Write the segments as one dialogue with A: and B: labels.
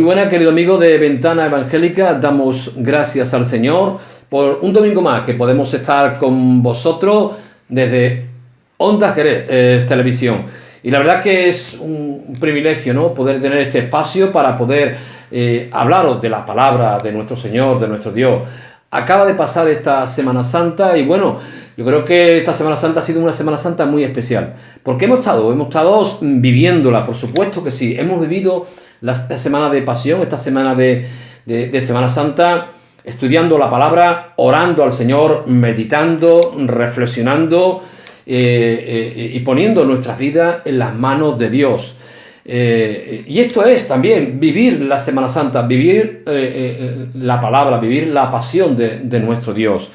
A: Muy buena, querido amigo de Ventana Evangélica. Damos gracias al Señor por un domingo más que podemos estar con vosotros desde Onda Jerez Televisión. Y la verdad que es un privilegio, ¿no?, poder tener este espacio para poder hablaros de la palabra de nuestro Señor, de nuestro Dios. Acaba de pasar esta Semana Santa y bueno, yo creo que esta Semana Santa ha sido una Semana Santa muy especial. Porque hemos estado viviéndola, por supuesto que sí. Hemos vivido esta semana de pasión, esta semana de Semana Santa, estudiando la palabra, orando al Señor, meditando, reflexionando y poniendo nuestras vidas en las manos de Dios. Y esto es también vivir la Semana Santa, vivir la palabra, vivir la pasión de nuestro Dios.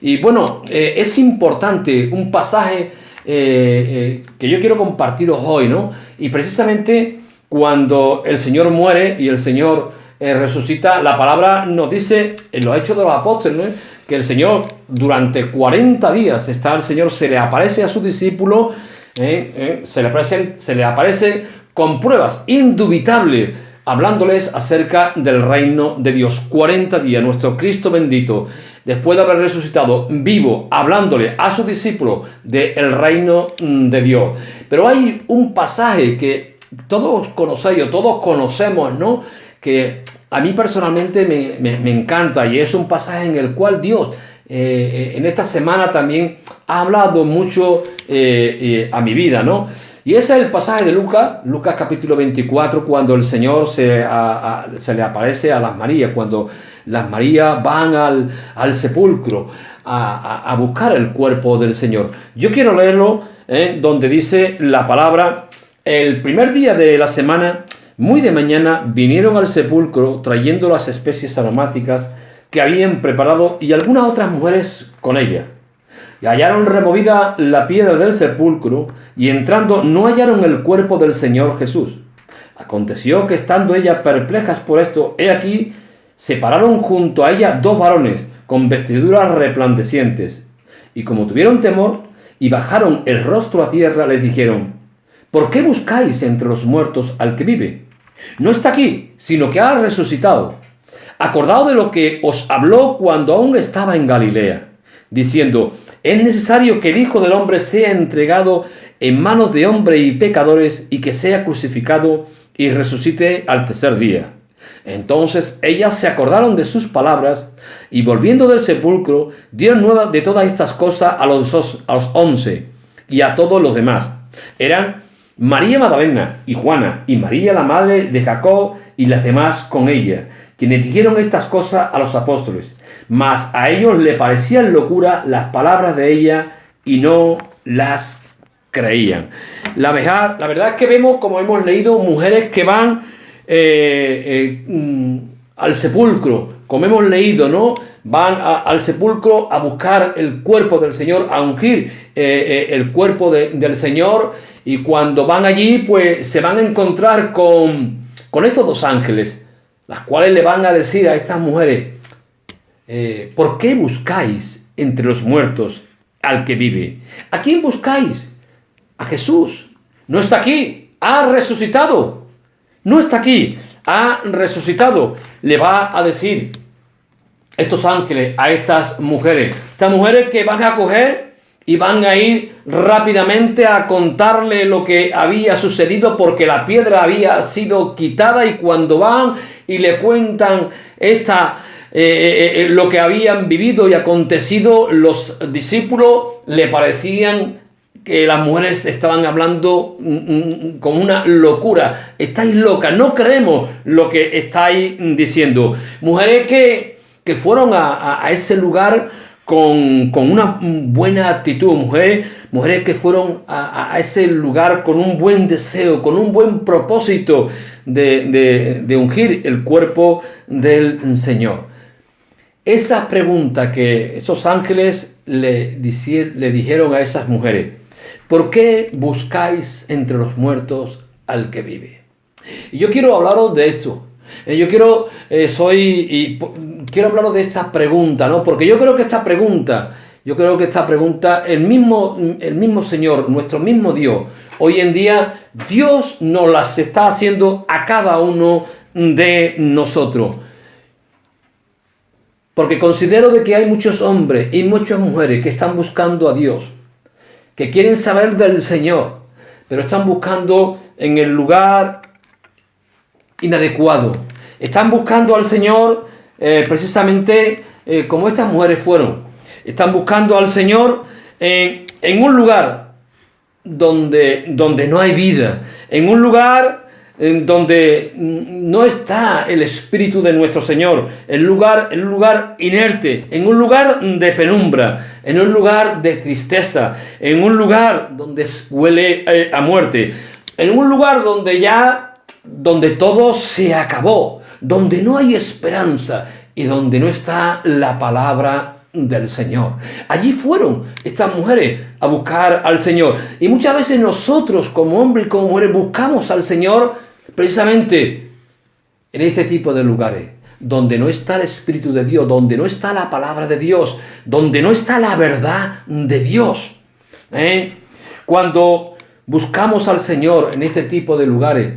A: Y bueno, es importante un pasaje que yo quiero compartiros hoy, ¿no? Y precisamente cuando el Señor muere y el Señor resucita, la palabra nos dice en los Hechos de los Apóstoles, ¿no?, que el Señor durante 40 días el Señor se le aparece a sus discípulos, se le aparece con pruebas indubitables, hablándoles acerca del reino de Dios. 40 días, nuestro Cristo bendito, después de haber resucitado vivo, hablándole a sus discípulos del reino de Dios. Pero hay un pasaje que todos conocéis o todos conocemos, ¿no?, que a mí personalmente me encanta, y es un pasaje en el cual Dios en esta semana también ha hablado mucho a mi vida, ¿no? Y ese es el pasaje de Lucas capítulo 24, cuando el Señor se le aparece a las Marías, cuando las Marías van al sepulcro a buscar el cuerpo del Señor. Yo quiero leerlo, donde dice la palabra: el primer día de la semana, muy de mañana, vinieron al sepulcro trayendo las especies aromáticas que habían preparado y algunas otras mujeres con ella. Y hallaron removida la piedra del sepulcro, y entrando no hallaron el cuerpo del Señor Jesús. Aconteció que estando ellas perplejas por esto, he aquí, se pararon junto a ella dos varones con vestiduras resplandecientes. Y como tuvieron temor y bajaron el rostro a tierra, les dijeron: ¿por qué buscáis entre los muertos al que vive? No está aquí, sino que ha resucitado. Acordaos de lo que os habló cuando aún estaba en Galilea, diciendo: es necesario que el Hijo del Hombre sea entregado en manos de hombres y pecadores, y que sea crucificado y resucite al tercer día. Entonces ellas se acordaron de sus palabras, y volviendo del sepulcro, dieron nueva de todas estas cosas a los 11 y a todos los demás. Eran María Magdalena y Juana, y María la madre de Jacob, y las demás con ella, quienes dijeron estas cosas a los apóstoles. Mas a ellos le parecían locura las palabras de ella, y no las creían. La verdad es que vemos, como hemos leído, mujeres que van al sepulcro, como hemos leído, ¿no? Van al sepulcro a buscar el cuerpo del Señor, a ungir el cuerpo del Señor, y cuando van allí, pues se van a encontrar con estos dos ángeles, las cuales le van a decir a estas mujeres: ¿por qué buscáis entre los muertos al que vive? ¿A quién buscáis? A Jesús. No está aquí, ha resucitado. No está aquí, ha resucitado. Le va a decir estos ángeles a estas mujeres que van a coger y van a ir rápidamente a contarle lo que había sucedido, porque la piedra había sido quitada, y cuando van y le cuentan lo que habían vivido y acontecido, los discípulos le parecían que las mujeres estaban hablando con una locura. Estáis locas, no creemos lo que estáis diciendo. Mujeres que fueron a ese lugar con una buena actitud, mujeres que fueron a ese lugar con un buen deseo, con un buen propósito de ungir el cuerpo del Señor. Esas preguntas que esos ángeles le dijeron a esas mujeres: ¿por qué buscáis entre los muertos al que vive? Y yo quiero hablaros de esto. Quiero hablaros de esta pregunta, ¿no? Porque yo creo que esta pregunta, el mismo Señor, nuestro mismo Dios, hoy en día Dios nos las está haciendo a cada uno de nosotros. Porque considero de que hay muchos hombres y muchas mujeres que están buscando a Dios, que quieren saber del Señor, pero están buscando en el lugar inadecuado. Están buscando al Señor precisamente como estas mujeres fueron. Están buscando al Señor en un lugar donde no hay vida, en un lugar donde no está el Espíritu de nuestro Señor, en un lugar inerte, en un lugar de penumbra, en un lugar de tristeza, en un lugar donde huele a muerte, en un lugar donde todo se acabó, donde no hay esperanza y donde no está la palabra del Señor. Allí fueron estas mujeres a buscar al Señor. Y muchas veces nosotros como hombres y como mujeres buscamos al Señor precisamente en este tipo de lugares, donde no está el Espíritu de Dios, donde no está la palabra de Dios, donde no está la verdad de Dios. Cuando buscamos al Señor en este tipo de lugares,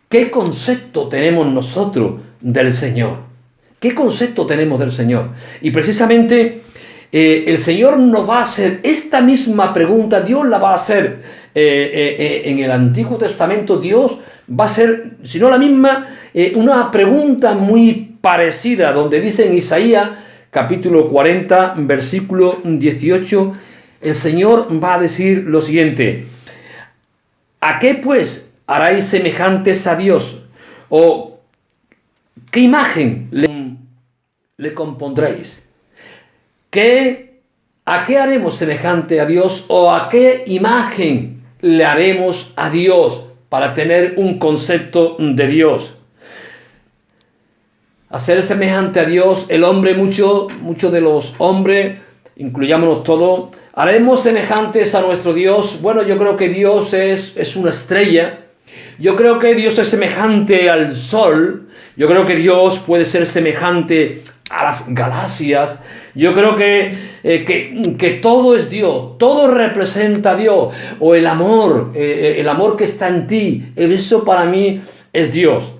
A: ¿qué concepto tenemos nosotros del Señor? ¿Qué concepto tenemos del Señor? Y precisamente el Señor nos va a hacer esta misma pregunta, Dios la va a hacer en el Antiguo Testamento. Dios va a hacer, si no la misma, una pregunta muy parecida, donde dice en Isaías, capítulo 40, versículo 18, el Señor va a decir lo siguiente: ¿a qué pues haráis semejantes a Dios? ¿O qué imagen le compondréis? ¿A qué haremos semejante a Dios? ¿O a qué imagen le haremos a Dios para tener un concepto de Dios? Hacer semejante a Dios, el hombre, muchos de los hombres, incluyámonos todos, haremos semejantes a nuestro Dios. Bueno, yo creo que Dios es una estrella. Yo creo que Dios es semejante al sol. Yo creo que Dios puede ser semejante a las galaxias. Yo creo que todo es Dios, todo representa a Dios, o el amor que está en ti, eso para mí es Dios.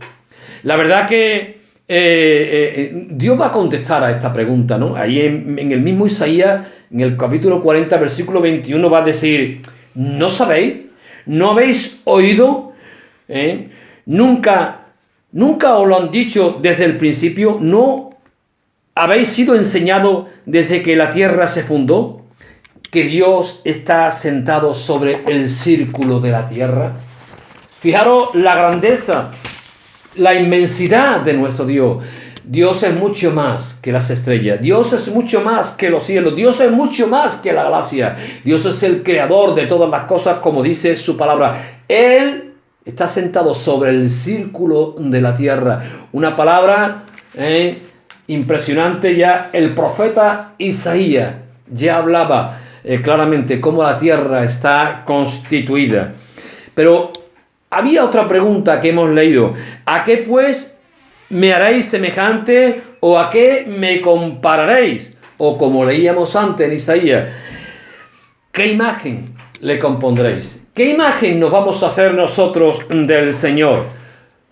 A: La verdad que Dios va a contestar a esta pregunta, ¿no? Ahí en el mismo Isaías, en el capítulo 40, versículo 21, va a decir: ¿no sabéis? ¿No habéis oído? ¿Nunca os lo han dicho desde el principio? ¿No habéis sido enseñado desde que la tierra se fundó, que Dios está sentado sobre el círculo de la tierra? Fijaros la grandeza, la inmensidad de nuestro Dios. Dios es mucho más que las estrellas. Dios es mucho más que los cielos. Dios es mucho más que la galaxia. Dios es el creador de todas las cosas, como dice su palabra. Él está sentado sobre el círculo de la tierra. Una palabra impresionante. Ya el profeta Isaías ya hablaba claramente cómo la tierra está constituida. Pero había otra pregunta que hemos leído: ¿a qué pues me haréis semejante? ¿O a qué me compararéis? O como leíamos antes en Isaías, ¿qué imagen le compondréis? ¿Qué imagen nos vamos a hacer nosotros del Señor?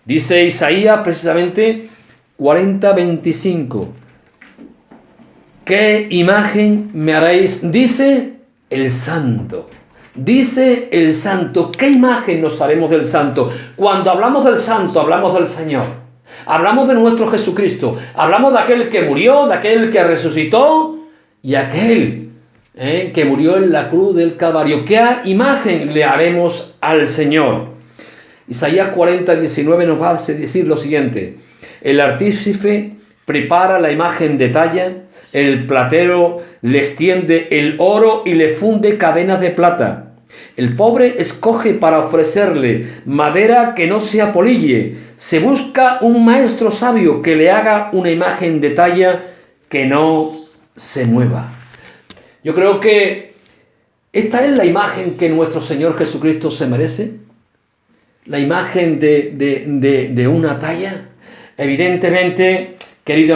A: Dice Isaías precisamente 40:25. ¿Qué imagen me haréis? Dice el Santo. Dice el Santo. ¿Qué imagen nos haremos del Santo? Cuando hablamos del Santo, hablamos del Señor. Hablamos de nuestro Jesucristo. Hablamos de aquel que murió, de aquel que resucitó y aquel que murió en la cruz del Calvario. ¿Qué imagen le haremos al Señor? Isaías 40:19 nos va a decir lo siguiente: el artífice prepara la imagen de talla, el platero le extiende el oro y le funde cadenas de plata. El pobre escoge para ofrecerle madera que no se apolille. Se busca un maestro sabio que le haga una imagen de talla que no se mueva. Yo creo que esta es la imagen que nuestro Señor Jesucristo se merece. La imagen de una talla. Evidentemente, querido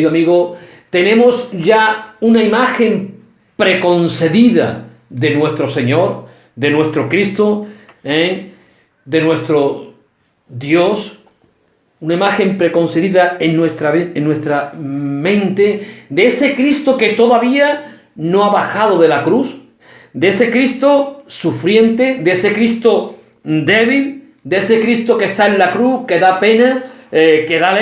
A: amigo, tenemos ya una imagen preconcebida de nuestro Señor, de nuestro Cristo, de nuestro Dios. una imagen preconcebida en nuestra mente de ese Cristo que todavía no ha bajado de la cruz, de ese Cristo sufriente, de ese Cristo débil, de ese Cristo que está en la cruz, que da pena, que da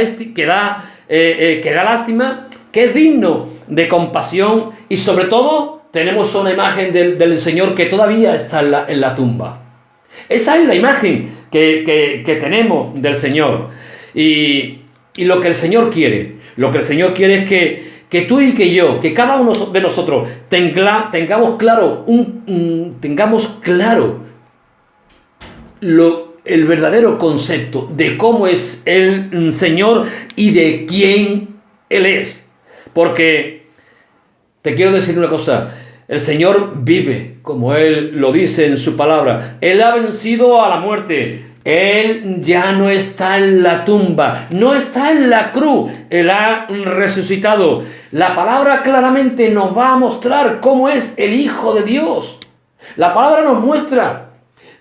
A: lástima, que es digno de compasión, y sobre todo tenemos una imagen del Señor que todavía está en la tumba. Esa es la imagen que tenemos del Señor. Y lo que el Señor quiere es que tú y que yo, que cada uno de nosotros tengamos claro el verdadero concepto de cómo es el Señor y de quién Él es. Porque te quiero decir una cosa, el Señor vive, como Él lo dice en su palabra. Él ha vencido a la muerte. Él ya no está en la tumba, no está en la cruz, Él ha resucitado. La palabra claramente nos va a mostrar cómo es el Hijo de Dios. La palabra nos muestra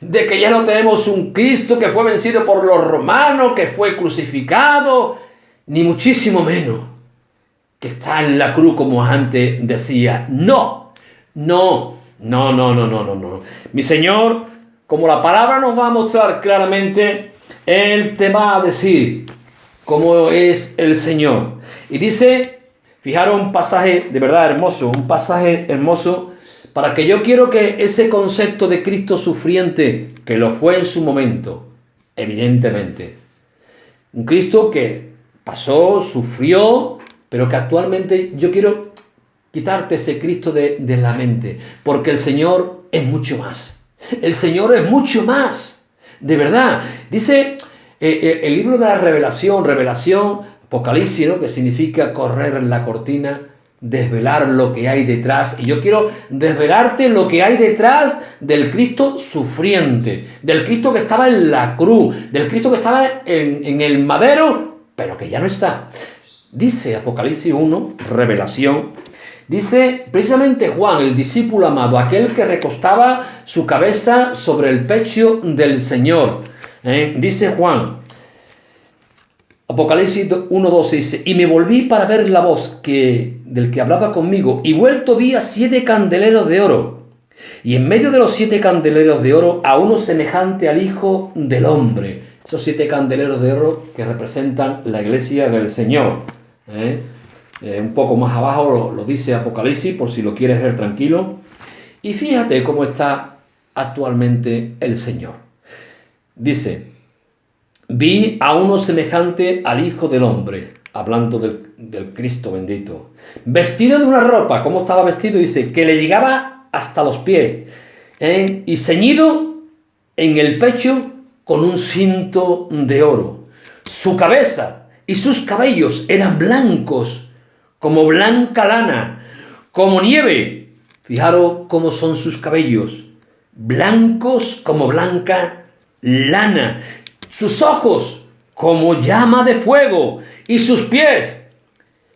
A: de que ya no tenemos un Cristo que fue vencido por los romanos, que fue crucificado, ni muchísimo menos que está en la cruz como antes decía. No. Mi Señor, como la palabra nos va a mostrar claramente, Él te va a decir cómo es el Señor. Y dice, fijaros, un pasaje de verdad hermoso, para que yo quiero que ese concepto de Cristo sufriente, que lo fue en su momento, evidentemente, un Cristo que pasó, sufrió, pero que actualmente yo quiero quitarte ese Cristo de la mente, porque el Señor es mucho más. El Señor es mucho más, de verdad. Dice el libro de la revelación, Apocalipsis, ¿no? Que significa correr en la cortina, desvelar lo que hay detrás. Y yo quiero desvelarte lo que hay detrás del Cristo sufriente, del Cristo que estaba en la cruz, del Cristo que estaba en el madero, pero que ya no está. Dice Apocalipsis 1, revelación. Dice precisamente Juan, el discípulo amado, aquel que recostaba su cabeza sobre el pecho del Señor. Dice Juan, Apocalipsis 1:12 dice, y me volví para ver la voz del que hablaba conmigo, y vuelto vi a 7 candeleros de oro, y en medio de los 7 candeleros de oro a uno semejante al Hijo del Hombre. Esos 7 candeleros de oro que representan la iglesia del Señor. Un poco más abajo lo dice Apocalipsis, por si lo quieres ver tranquilo. Y fíjate cómo está actualmente el Señor. Dice, vi a uno semejante al Hijo del Hombre, hablando del Cristo bendito, vestido de una ropa. ¿Cómo estaba vestido? Dice, que le llegaba hasta los pies, y ceñido en el pecho con un cinto de oro. Su cabeza y sus cabellos eran blancos, como blanca lana, como nieve. Fijaros cómo son sus cabellos, blancos como blanca lana. Sus ojos como llama de fuego, y sus pies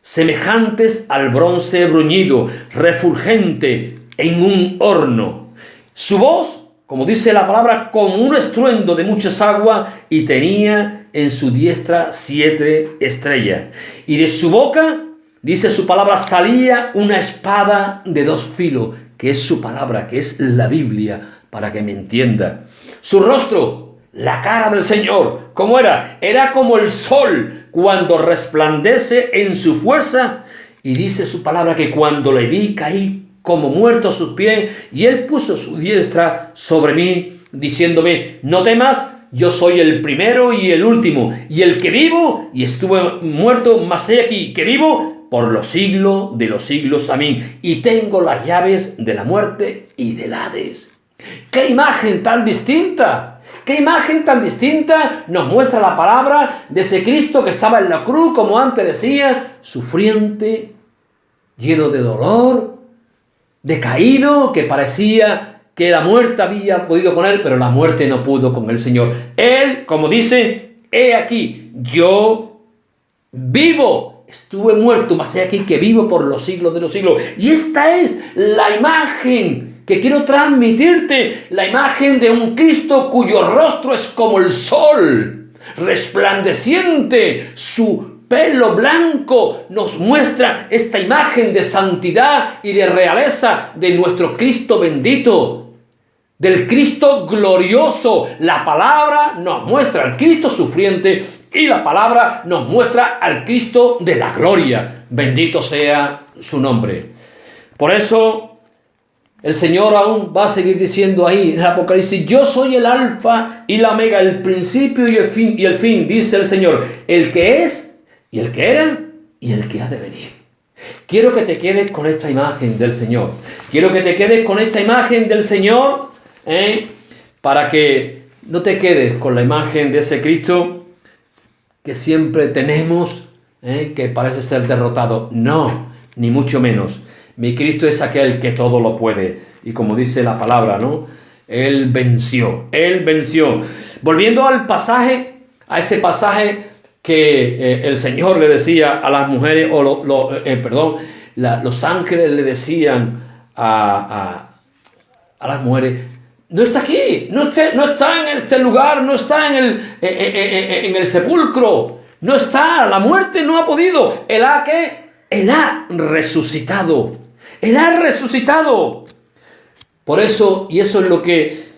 A: semejantes al bronce bruñido, refulgente en un horno. Su voz, como dice la palabra, como un estruendo de muchas aguas, y tenía en su diestra 7 estrellas. Y de su boca, dice su palabra, salía una espada de 2 filos, que es su palabra, que es la Biblia, para que me entienda. Su rostro, la cara del Señor, ¿cómo era? Era como el sol cuando resplandece en su fuerza. Y dice su palabra que cuando le vi, caí como muerto a sus pies, y él puso su diestra sobre mí, diciéndome, no temas, yo soy el primero y el último, y el que vivo, y estuve muerto, mas he aquí, que vivo por los siglos de los siglos. Amén. Y tengo las llaves de la muerte y del Hades. ¡Qué imagen tan distinta! ¡Qué imagen tan distinta nos muestra la palabra de ese Cristo que estaba en la cruz, como antes decía, sufriente, lleno de dolor, decaído, que parecía que la muerte había podido con él, pero la muerte no pudo con el Señor. Él, como dice, he aquí, yo vivo. Estuve muerto, mas he aquí que vivo por los siglos de los siglos. Y esta es la imagen que quiero transmitirte, la imagen de un Cristo cuyo rostro es como el sol, resplandeciente, su pelo blanco nos muestra esta imagen de santidad y de realeza de nuestro Cristo bendito, del Cristo glorioso. La palabra nos muestra al Cristo sufriente y la palabra nos muestra al Cristo de la gloria. Bendito sea su nombre. Por eso el Señor aún va a seguir diciendo ahí en el Apocalipsis: yo soy el alfa y la omega, el principio y el fin, dice el Señor, el que es y el que era y el que ha de venir. Quiero que te quedes con esta imagen del Señor. Quiero que te quedes con esta imagen del Señor, para que no te quedes con la imagen de ese Cristo que siempre tenemos, que parece ser derrotado. No, ni mucho menos. Mi Cristo es aquel que todo lo puede. Y como dice la palabra, ¿no? Él venció. Él venció. Volviendo al pasaje, a ese pasaje que el Señor le decía a las mujeres, los ángeles le decían a las mujeres: no está aquí, no está en este lugar, no está en el sepulcro, no está, la muerte no ha podido. Él ha resucitado. Él ha resucitado. Por eso, y eso es lo que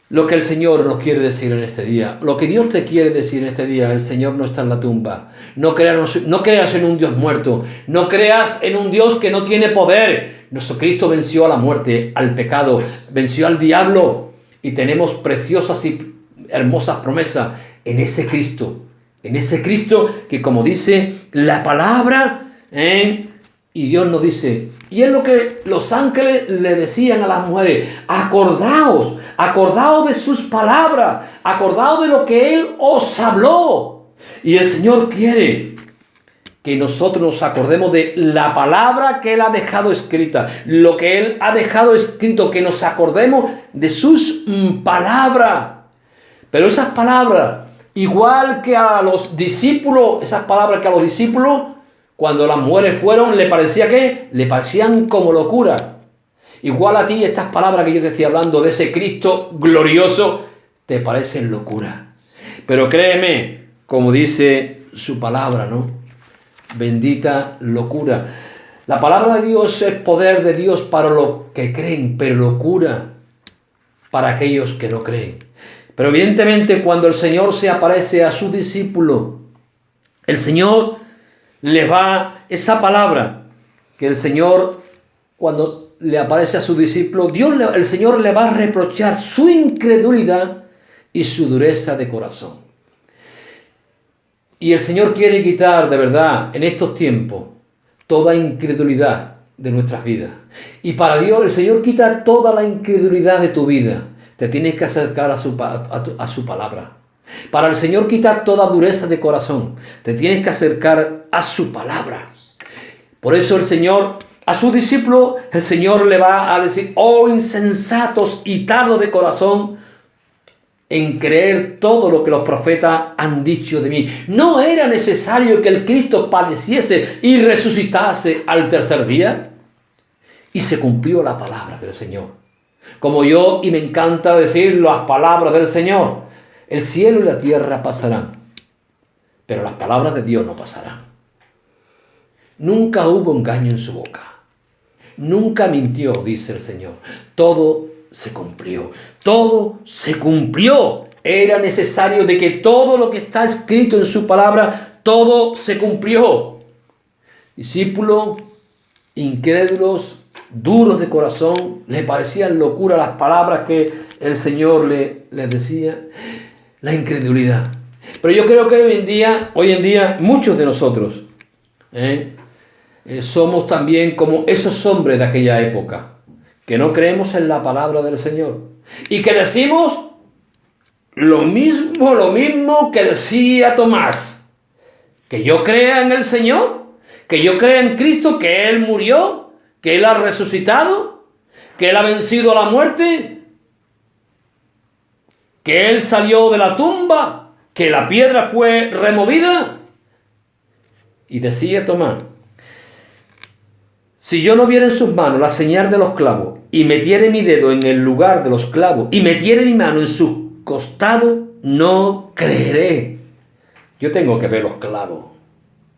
A: el Señor nos quiere decir en este día. Lo que Dios te quiere decir en este día: el Señor no está en la tumba. No creas en un Dios muerto. No creas en un Dios que no tiene poder. Nuestro Cristo venció a la muerte, al pecado, venció al diablo. Y tenemos preciosas y hermosas promesas en ese Cristo. En ese Cristo que, como dice la palabra, y Dios nos dice, y es lo que los ángeles le decían a las mujeres: acordaos de sus palabras, acordaos de lo que Él os habló. Y el Señor quiere que nosotros nos acordemos de la palabra que Él ha dejado escrita, lo que Él ha dejado escrito, que nos acordemos de sus palabras. Pero esas palabras, igual que a los discípulos, cuando las mujeres fueron, le parecían como locura. Igual a ti estas palabras que yo te estoy hablando de ese Cristo glorioso te parecen locura. Pero créeme, como dice su palabra, ¿no? Bendita locura. La palabra de Dios es poder de Dios para los que creen, pero locura para aquellos que no creen. Pero evidentemente cuando el Señor se aparece a su discípulo, el Señor le va esa palabra que el Señor, cuando le aparece a su discípulo, el Señor le va a reprochar su incredulidad y su dureza de corazón. Y el Señor quiere quitar de verdad en estos tiempos toda incredulidad de nuestras vidas. Y para Dios el Señor quita toda la incredulidad de tu vida. Te tienes que acercar a su palabra. Para el Señor quitar toda dureza de corazón, te tienes que acercar a su palabra. Por eso el Señor, a sus discípulos, el Señor le va a decir: oh insensatos y tardos de corazón en creer todo lo que los profetas han dicho de mí. ¿No era necesario que el Cristo padeciese y resucitase al tercer día? Y se cumplió la palabra del Señor. Como yo, y me encanta decir las palabras del Señor: el cielo y la tierra pasarán, pero las palabras de Dios no pasarán. Nunca hubo engaño en su boca. Nunca mintió, dice el Señor. Todo se cumplió. Todo se cumplió. Era necesario de que todo lo que está escrito en su palabra, todo se cumplió. Discípulos incrédulos, duros de corazón, les parecían locura las palabras que el Señor les decía. La incredulidad. Pero yo creo que hoy en día muchos de nosotros somos también como esos hombres de aquella época, que no creemos en la palabra del Señor y que decimos lo mismo que decía Tomás: que yo crea en el Señor, que yo crea en Cristo, que Él murió, que Él ha resucitado, que Él ha vencido a la muerte, que Él salió de la tumba, que la piedra fue removida. Y decía Tomás: si yo no viera en sus manos la señal de los clavos, y metiere mi dedo en el lugar de los clavos, y metiere mi mano en su costado, no creeré. Yo tengo que ver los clavos,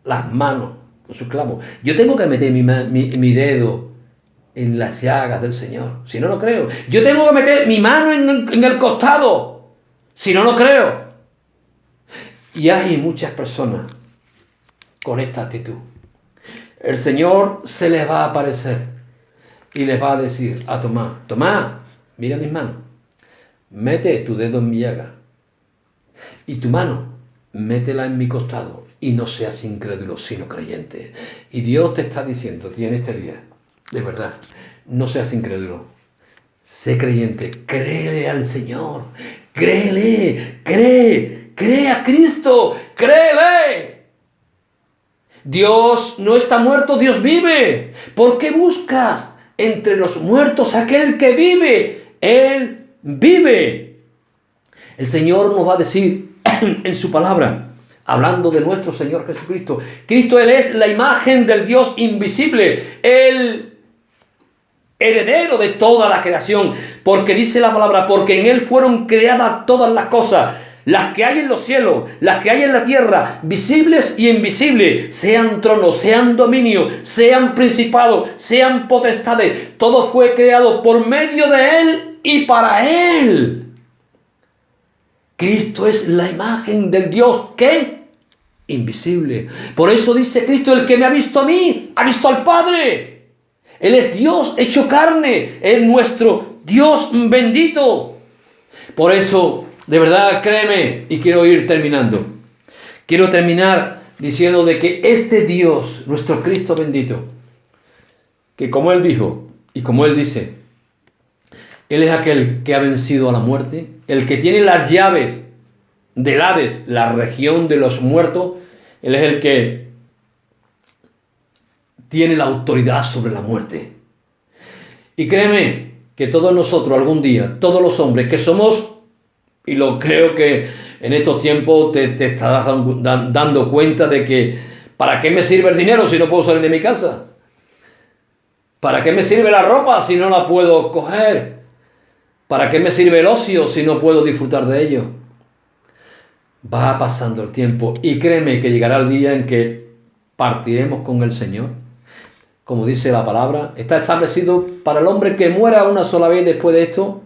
A: las manos con sus clavos. Yo tengo que meter mi dedo en las llagas del Señor, si no lo creo. Yo tengo que meter mi mano en el costado, si no lo creo. Y hay muchas personas con esta actitud. El Señor se les va a aparecer y les va a decir a Tomás: Tomás, mira mis manos, mete tu dedo en mi llaga y tu mano, métela en mi costado, y no seas incrédulo, sino creyente. Y Dios te está diciendo, en este día, de verdad, no seas incrédulo, sé creyente, créele al Señor, créele, cree a Cristo, créele. Dios no está muerto, Dios vive. ¿Por qué buscas entre los muertos aquel que vive? Él vive. El Señor nos va a decir en su palabra, hablando de nuestro Señor Jesucristo: Cristo, Él es la imagen del Dios invisible, el heredero de toda la creación, porque dice la palabra, porque en Él fueron creadas todas las cosas, las que hay en los cielos, las que hay en la tierra, visibles y invisibles, sean tronos, sean dominios, sean principados, sean potestades, todo fue creado por medio de Él y para Él. Cristo es la imagen del Dios, ¿qué? Invisible. Por eso dice Cristo: el que me ha visto a mí, ha visto al Padre. Él es Dios hecho carne, es nuestro Dios bendito. Por eso, de verdad, créeme, y quiero ir terminando. Quiero terminar diciendo de que este Dios, nuestro Cristo bendito, que como Él dijo y como Él dice, Él es aquel que ha vencido a la muerte, el que tiene las llaves del Hades, la región de los muertos. Él es el que tiene la autoridad sobre la muerte. Y créeme que todos nosotros algún día, todos los hombres que somos, y lo creo que en estos tiempos te estás dando cuenta de que ¿para qué me sirve el dinero si no puedo salir de mi casa? ¿Para qué me sirve la ropa si no la puedo coger? ¿Para qué me sirve el ocio si no puedo disfrutar de ello? Va pasando el tiempo y créeme que llegará el día en que partiremos con el Señor. Como dice la palabra, está establecido para el hombre que muera una sola vez. Después de esto,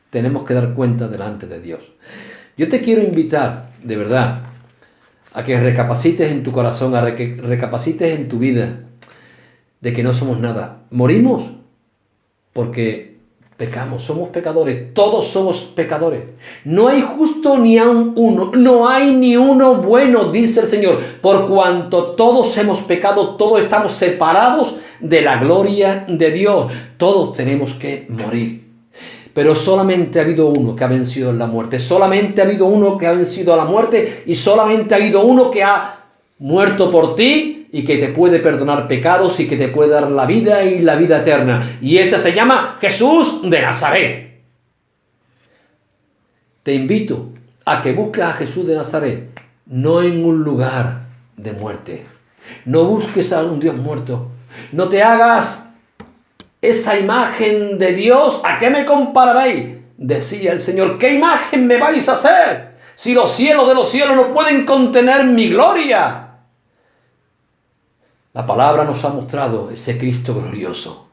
A: tenemos que dar cuenta delante de Dios. Yo te quiero invitar, de verdad, a que recapacites en tu corazón, a que recapacites en tu vida, de que no somos nada. Morimos porque pecamos, somos pecadores, todos somos pecadores. No hay justo ni aun uno, no hay ni uno bueno, dice el Señor. Por cuanto todos hemos pecado, todos estamos separados de la gloria de Dios. Todos tenemos que morir. Pero solamente ha habido uno que ha vencido la muerte. Solamente ha habido uno que ha vencido a la muerte. Y solamente ha habido uno que ha muerto por ti y que te puede perdonar pecados y que te puede dar la vida y la vida eterna. Y ese se llama Jesús de Nazaret. Te invito a que busques a Jesús de Nazaret, no en un lugar de muerte. No busques a un Dios muerto. No te hagas esa imagen de Dios. ¿A qué me compararéis? Decía el Señor. ¿Qué imagen me vais a hacer? Si los cielos de los cielos no pueden contener mi gloria. La palabra nos ha mostrado ese Cristo glorioso.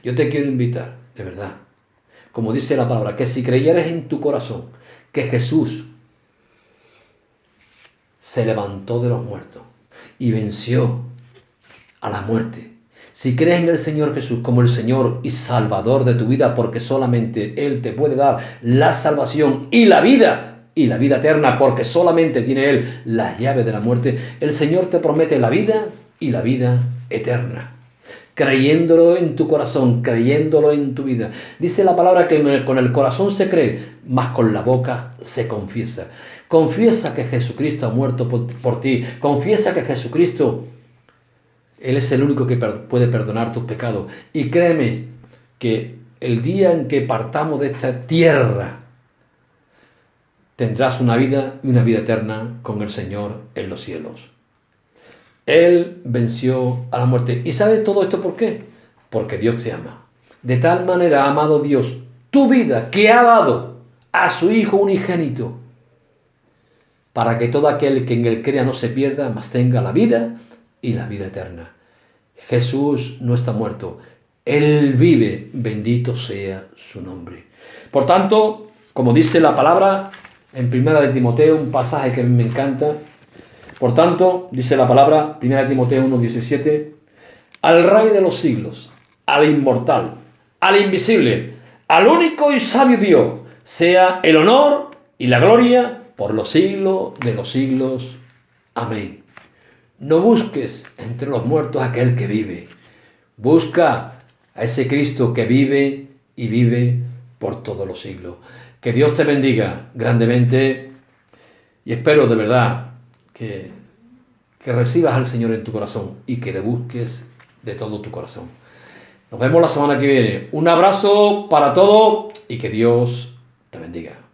A: Yo te quiero invitar, de verdad, como dice la palabra, que si creyeres en tu corazón que Jesús se levantó de los muertos y venció a la muerte, si crees en el Señor Jesús como el Señor y Salvador de tu vida, porque solamente Él te puede dar la salvación y la vida eterna, porque solamente tiene Él las llaves de la muerte, el Señor te promete la vida y la vida eterna, creyéndolo en tu corazón, creyéndolo en tu vida. Dice la palabra que con el corazón se cree, mas con la boca se confiesa. Confiesa que Jesucristo ha muerto por ti. Confiesa que Jesucristo, Él es el único que puede perdonar tus pecados. Y créeme que el día en que partamos de esta tierra, tendrás una vida y una vida eterna con el Señor en los cielos. Él venció a la muerte. ¿Y sabe todo esto por qué? Porque Dios te ama. De tal manera ha amado Dios tu vida, que ha dado a su Hijo unigénito, para que todo aquel que en él crea no se pierda, mas tenga la vida y la vida eterna. Jesús no está muerto, Él vive, bendito sea su nombre. Por tanto, como dice la palabra en 1 de Timoteo, un pasaje que me encanta, por tanto, dice la palabra, 1 de Timoteo 1:17, al Rey de los siglos, al inmortal, al invisible, al único y sabio Dios, sea el honor y la gloria por los siglos de los siglos. Amén. No busques entre los muertos a aquel que vive. Busca a ese Cristo que vive y vive por todos los siglos. Que Dios te bendiga grandemente y espero de verdad que recibas al Señor en tu corazón y que le busques de todo tu corazón. Nos vemos la semana que viene. Un abrazo para todos y que Dios te bendiga.